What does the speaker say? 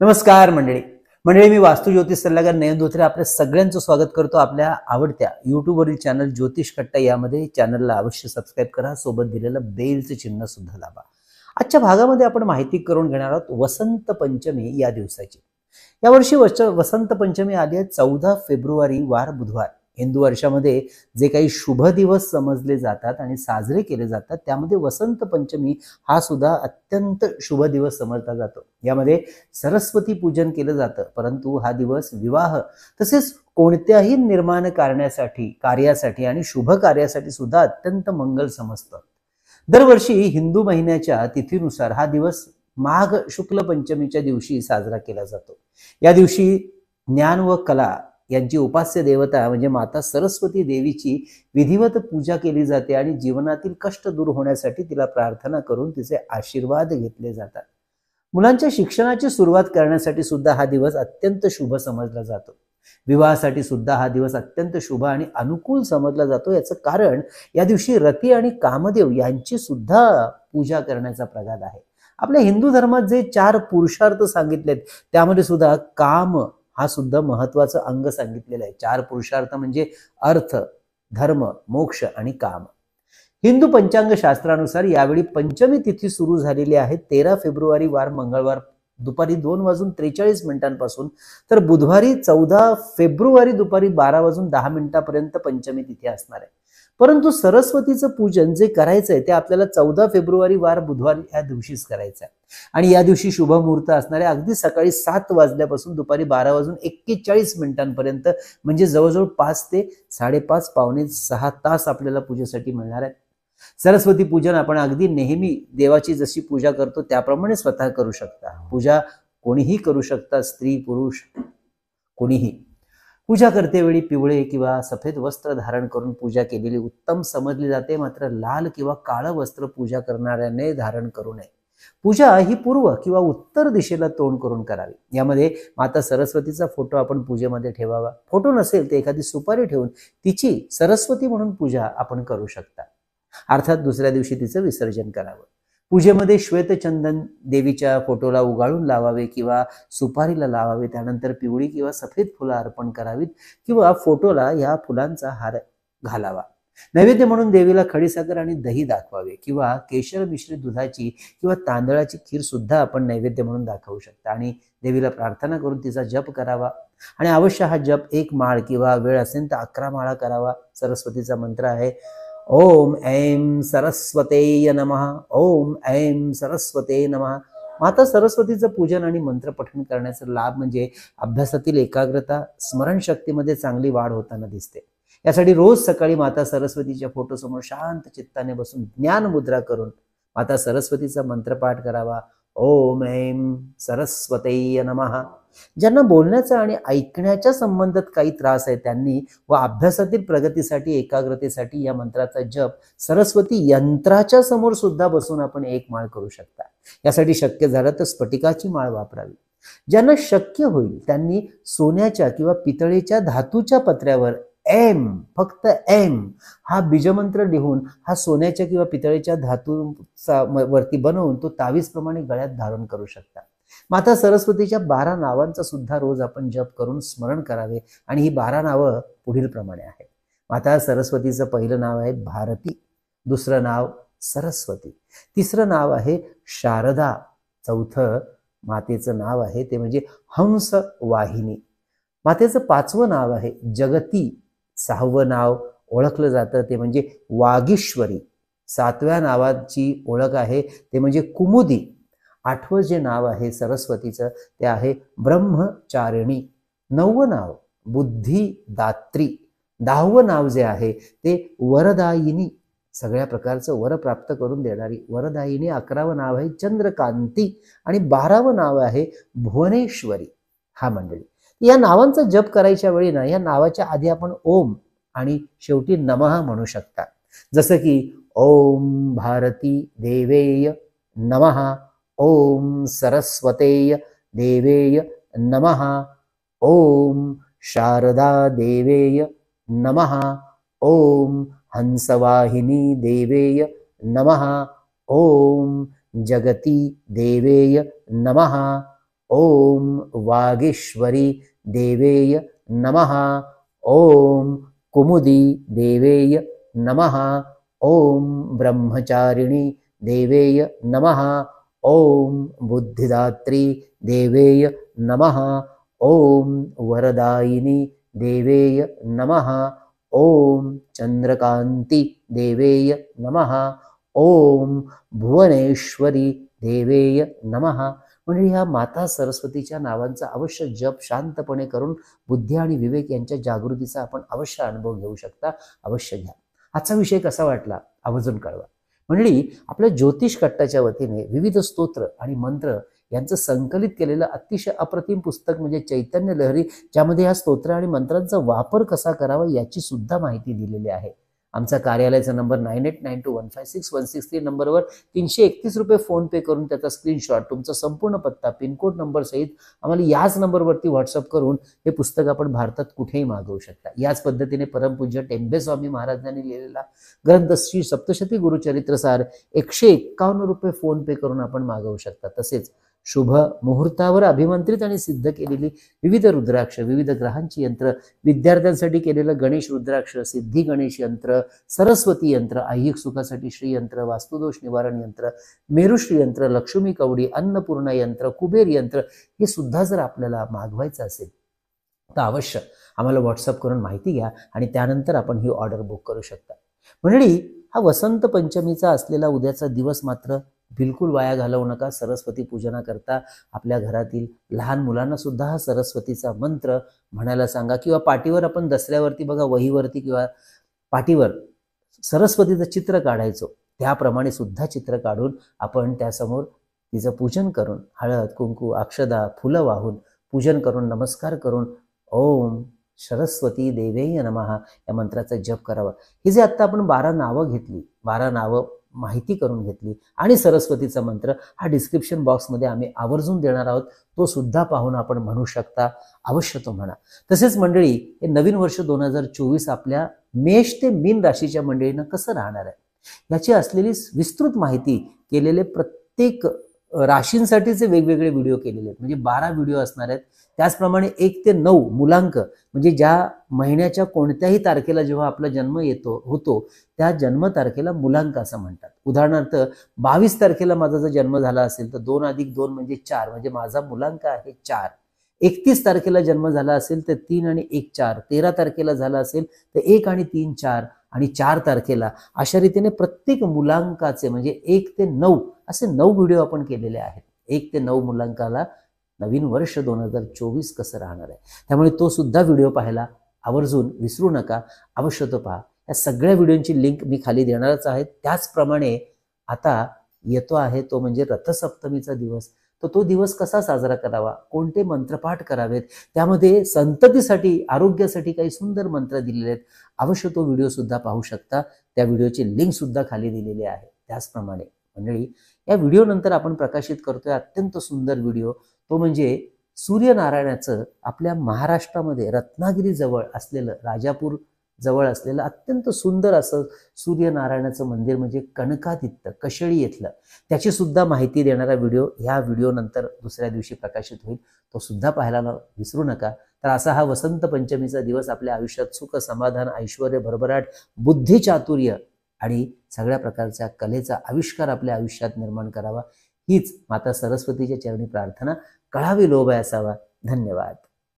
नमस्कार मंडळी. मी वास्तू ज्योतिष सल्लागार नयन धोत्रे आपल्या सगळ्यांचं स्वागत करतो आपल्या आवडत्या यूट्यूबवरील चॅनल ज्योतिष कट्टा यामध्ये. चॅनलला अवश्य सबस्क्राईब करा, सोबत दिलेलं बेलचं चिन्ह सुद्धा दाबा. आजच्या भागामध्ये आपण माहिती करून घेणार आहोत वसंत पंचमी या दिवसाची. यावर्षी वसंत पंचमी आली आहे 14 फेब्रुवारी वार बुधवार. हिंदू वर्षामध्ये जे काही शुभ दिवस समजले जातात आणि साजरे केले जातात त्यामध्ये वसंत पंचमी हा सुद्धा अत्यंत शुभ दिवस समजला जातो. यामध्ये सरस्वती पूजन केलं जातं, परंतु हा दिवस विवाह तसेच कोणत्याही निर्माण कार्यासाठी आणि शुभ कार्यासाठी सुद्धा अत्यंत मंगल समजतं. दरवर्षी हिंदू महिन्याच्या तिथीनुसार हा दिवस माघ शुक्ल पंचमीच्या दिवशी साजरा केला जातो. या दिवशी ज्ञान व कला यांची उपास्य देवता म्हणजे माता सरस्वती देवीची विधिवत पूजा केली जाते आणि जीवनातील कष्ट दूर होण्यासाठी तिला प्रार्थना करून तिचे आशीर्वाद घेतले जातात. मुलांच्या शिक्षणाची सुरुवात करण्यासाठी सुद्धा हा दिवस अत्यंत शुभ समजला जातो. विवाहासाठी सुद्धा हा दिवस अत्यंत शुभ आणि अनुकूल समजला जातो. याचं कारण या दिवशी रती आणि कामदेव यांची सुद्धा पूजा करण्याचा प्रघात आहे. आपल्या हिंदू धर्मात जे 4 पुरुषार्थ सांगितलेत त्यामध्ये सुद्धा काम हा सुद्धा महत्वाचं अंग सांगितलेलं आहे. 4 पुरुषार्थ म्हणजे अर्थ, धर्म, मोक्ष आणि काम. हिंदू पंचांग शास्त्रानुसार यावेळी पंचमी तिथी सुरू झालेली आहे 13 फेब्रुवारी वार मंगळवार दुपारी 2:43 पासून, तर बुधवारी 14 फेब्रुवारी दुपारी 12:10 पर्यंत पंचमी तिथी असणार आहे. परंतु सरस्वतीचं पूजन जे करायचंय ते आपल्याला 14 फेब्रुवारी वार बुधवार या दिवशीच करायचं आहे. आणि या दिवशी शुभ मुहूर्त असणारे अगदी सकाळी 7 वाजल्यापासून दुपारी 12:41 पर्यंत, म्हणजे जवळजवळ 5 ते 5:30 पावणे 6 तास आपल्याला पूजेसाठी मिळणार आहेत. सरस्वती पूजन आपण अगदी नेहमी देवाची जशी पूजा करतो त्याप्रमाणे स्वतः करू शकता. पूजा कोणीही करू शकता, स्त्री पुरुष कोणीही. पूजा करतेवेळी पिवळे किंवा सफेद वस्त्र धारण करून पूजा केलेली उत्तम समजली जाते, मात्र लाल किंवा काळं वस्त्र पूजा करणाऱ्याने धारण करू नये. पूजा ही पूर्व किंवा उत्तर दिशेला तोंड करून करावी. यामध्ये माता सरस्वतीचा फोटो आपण पूजेमध्ये ठेवावा. फोटो नसेल तर एखादी सुपारी ठेवून तिची सरस्वती म्हणून पूजा आपण करू शकता. अर्थात दुसऱ्या दिवशी तिचं विसर्जन करावं. पूजेमध्ये श्वेतचंदन देवीच्या फोटोला उगाळून लावावे किंवा सुपारीला लावावे. त्यानंतर पिवळी किंवा सफेद फुलं अर्पण करावीत किंवा फोटोला या फुलांचा हार घालावा. नैवेद्य म्हणून देवीला खडीसाखर आणि दही दाखवावे किंवा केशर मिश्रित दुधाची किंवा तांदळाची खीर सुद्धा आपण नैवेद्य म्हणून दाखवू शकता. आणि देवीला प्रार्थना करून तिचा जप करावा. आणि अवश्य हा जप 1 माळ किंवा वेळ असेल तर 11 माळा करावा. सरस्वतीचा मंत्र आहे ओम ऐं सरस्वते नमः, ओम ऐं सरस्वते नमः. माता सरस्वतीचं पूजन आणि मंत्र पठण करण्याचा लाभ म्हणजे अभ्यासातील एकाग्रता, स्मरणशक्तीमध्ये चांगली वाढ होताना दिसते. यासाठी रोज सकाळी माता सरस्वतीच्या फोटोसमोर शांत चित्ताने बसून ज्ञान मुद्रा करून माता सरस्वतीचा मंत्रपाठ करावा. ओम ऐं सरस्वते नमः. ज्यांना बोलण्याचा आणि ऐकण्याच्या संबंधात काही त्रास आहे त्यांनी व अभ्यासातील प्रगतीसाठी एकाग्रतेसाठी या मंत्राचा जप सरस्वती यंत्राच्या समोर सुद्धा बसून आपण 1 माळ करू शकता. यासाठी शक्य झालं तर स्फटिकाची माळ वापरावी. ज्यांना शक्य होईल त्यांनी सोन्याच्या किंवा पितळेच्या धातूच्या पत्र्यावर एम, फक्त एम हा बीजमंत्र लिहून हा सोन्याच्या किंवा पितळेच्या धातूचा वरती बनवून तो तावीज प्रमाणे गळ्यात धारण करू शकता. माता सरस्वतीच्या 12 नावांचा सुद्धा रोज आपण जप करून स्मरण करावे. आणि ही 12 नावं पुढील प्रमाणे आहेत. माता सरस्वतीचं पहिलं नाव आहे भारती, दुसरं नाव सरस्वती, तिसरं नाव आहे शारदा, चौथं मातेचं नाव आहे ते म्हणजे हंस वाहिनी, मातेचं 5वं नाव आहे जगती, 6वं नाव ओळखलं जातं ते म्हणजे वागीश्वरी, 7व्या नावाची ओळख आहे ते म्हणजे कुमुदी, 8वं जे नाव आहे सरस्वतीचं ते आहे ब्रह्मचारिणी, 9वं नाव बुद्धिदात्री, 10वं नाव जे आहे ते वरदायिनी, सगळ्या प्रकारचं वर प्राप्त करून देणारी वरदायिनी, 11वं नाव आहे चंद्रकांती आणि 12वं नाव आहे भुवनेश्वरी. हा मंडळी या नावांचा जप करायच्या वेळी ना या नावाच्या आधी आपण ओम आणि शेवटी नमः म्हणू शकता. जसं की ओम भारती देवेय नमः, ओम सरस्वतेय देवेय नमः, ओम शारदा देवेय नमः, ओम हंसवाहिनी देवेय नमः, ओम जगती देवेय नमः, ओम वागीश्वरी देवेय नमः। ओम कुमुदी देवेय नमः। ओम ब्रह्मचारिणी देवेय नमः। ओम बुद्धिदात्री देवेय नमः। ओम वरदायिनी देवेय नमः। ओम चंद्रकांती देवेय नमः। ओम भुवनेश्वरी देवेय नमः। म्हणजे ह्या माता सरस्वतीच्या नावांचा अवश्य जप शांतपणे करून बुद्धी आणि विवेक यांच्या जागृतीचा आपण अवश्य अनुभव घेऊ शकता। अवश्य घ्या। आजचा विषय कसा वाटला आवर्जून कळवा। मंडळी, आपल्या ज्योतिष कट्टाच्या वतीने विविध स्तोत्र आणि मंत्र यांचं संकलित केलेलं अतिशय अप्रतिम पुस्तक म्हणजे चैतन्य लहरी, ज्यामध्ये या स्तोत्र आणि मंत्रांचा वापर कसा करावा याची सुद्धा माहिती दिलेली आहे। आमचा कार्यालयाचा नंबर 9892156163 नंबरवर 331 रुपये फोन पे करून त्याचा स्क्रीनशॉट, तुमचा संपूर्ण पत्ता, पिनकोड नंबर सहित आम्हाला याच नंबरवरती व्हॉट्सअप करून हे पुस्तक आपण भारतात कुठेही मागवू शकता। याच पद्धतीने परमपूज्य टेंबे स्वामी महाराजांनी लिहिलेला ग्रंथ श्री सप्तशती गुरुचरित्रसार 151 रुपये फोन पे करून आपण मागवू शकता। तसेच शुभ मुहूर्तावर अभिमंत्रित आणि सिद्ध केलेली विविध रुद्राक्ष, विविध ग्रहांची यंत्र, विद्यार्थ्यांसाठी केलेलं गणेश रुद्राक्ष, सिद्धी गणेश यंत्र, सरस्वती यंत्र, ऐहिक सुखासाठी श्री यंत्र, वास्तुदोष निवारण यंत्र, मेरुश्री यंत्र, लक्ष्मी कवडी, अन्नपूर्णा यंत्र, कुबेर यंत्र हे सुद्धा जर आपल्याला मागवायचं असेल तर अवश्य आम्हाला व्हॉट्सअप करून माहिती घ्या आणि त्यानंतर आपण ही ऑर्डर बुक करू शकता। मंडळी, हा वसंत पंचमीचा असलेला उद्याचा दिवस मात्र बिलकुल वाया घालवू नका। सरस्वती पूजनाकरता आपल्या घरातील लहान मुलांना सुद्धा हा सरस्वतीचा मंत्र म्हणायला सांगा, किंवा पाठीवर आपण दसऱ्यावरती बघा वहीवरती किंवा पाठीवर सरस्वतीचं चित्र काढायचो, त्याप्रमाणे सुद्धा चित्र काढून आपण त्यासमोर तिचं पूजन करून हळद कुंकू अक्षदा फुलं वाहून पूजन करून नमस्कार करून ओम सरस्वती देवेय नमः या मंत्राचा जप करावा। ही जे आता आपण 12 नावं घेतली, 12 नावं माहिती करून घेतली आणि सरस्वतीचा मंत्र हा डिस्क्रिप्शन बॉक्समध्ये आम्ही आवर्जून देणार आहोत, तो सुद्धा पाहून आपण म्हणू शकता। अवश्य तो म्हणा। तसेच मंडळी, हे नवीन वर्ष 2024 आपल्या मेष ते मीन राशीच्या मंडळींना कसं राहणार आहे याची असलेली विस्तृत माहिती केलेले प्रत्येक राशींसाठीचे वेगवेगळे व्हिडिओ केलेले आहेत, म्हणजे 12 व्हिडिओ असणार आहेत। त्याचप्रमाणे 1 ते 9 मुलांक, म्हणजे ज्या महिन्याच्या कोणत्याही तारखेला जेव्हा आपला जन्म होतो त्या जन्म तारखेला मुलांक असं म्हणतात। उदाहरणार्थ 22 तारखेला माझा जर जन्म झाला असेल तर 2 + 2 म्हणजे 4, म्हणजे माझा मुलांक आहे 4। 31 तारखेला जन्म झाला असेल तर 3 आणि 1 4। 13 तारखेला झाला असेल तर 1 आणि 3 4 आणि 4 तारखेला, अशा रीतीने प्रत्येक मुलांकाचे म्हणजे 1 ते 9 असे 9 व्हिडिओ आपण केलेले आहेत। 1 ते 9 मुलांकाला नवीन वर्ष 2024 कसं राहणार आहे, त्यामुळे तो सुद्धा व्हिडिओ पाहायला आवर्जून विसरू नका। अवश्य तो पहा। या सगळ्या व्हिडिओची लिंक मी खाली देणारच आहे। त्याचप्रमाणे आता येतो आहे तो म्हणजे रथसप्तमीचा दिवस, तर तो दिवस कसा साजरा करावा, कोणते मंत्रपाठ करावेत, त्यामध्ये संततीसाठी आरोग्यासाठी काही सुंदर मंत्र दिलेले आहेत। अवश्य तो व्हिडिओ सुद्धा पाहू शकता। त्या व्हिडिओची लिंक सुद्धा खाली दिलेली आहे। त्याचप्रमाणे मंडळी, या व्हिडिओ नंतर आपण प्रकाशित करतोय अत्यंत सुंदर व्हिडिओ, तो म्हणजे सूर्यनारायणाचं आपल्या महाराष्ट्रामध्ये रत्नागिरी जवळ असलेलं, राजापूर जवळ असलेलं अत्यंत सुंदर असं सूर्यनारायणाचं मंदिर म्हणजे कणकादित्य कशेळी येथलं, त्याची सुद्धा माहिती देणारा व्हिडिओ ह्या व्हिडिओ नंतर दुसऱ्या दिवशी प्रकाशित होईल, तो सुद्धा पाहायला विसरू नका। तर असा हा वसंत पंचमीचा दिवस आपल्या आयुष्यात सुख समाधान ऐश्वर्य भरभराट बुद्धी चातुर्य आणि सगळ्या प्रकारच्या कलेचा आविष्कार आपल्या आयुष्यात निर्माण करावा, हीच माता सरस्वतीच्या चरणी प्रार्थना। कळावी लोभ असावा। धन्यवाद।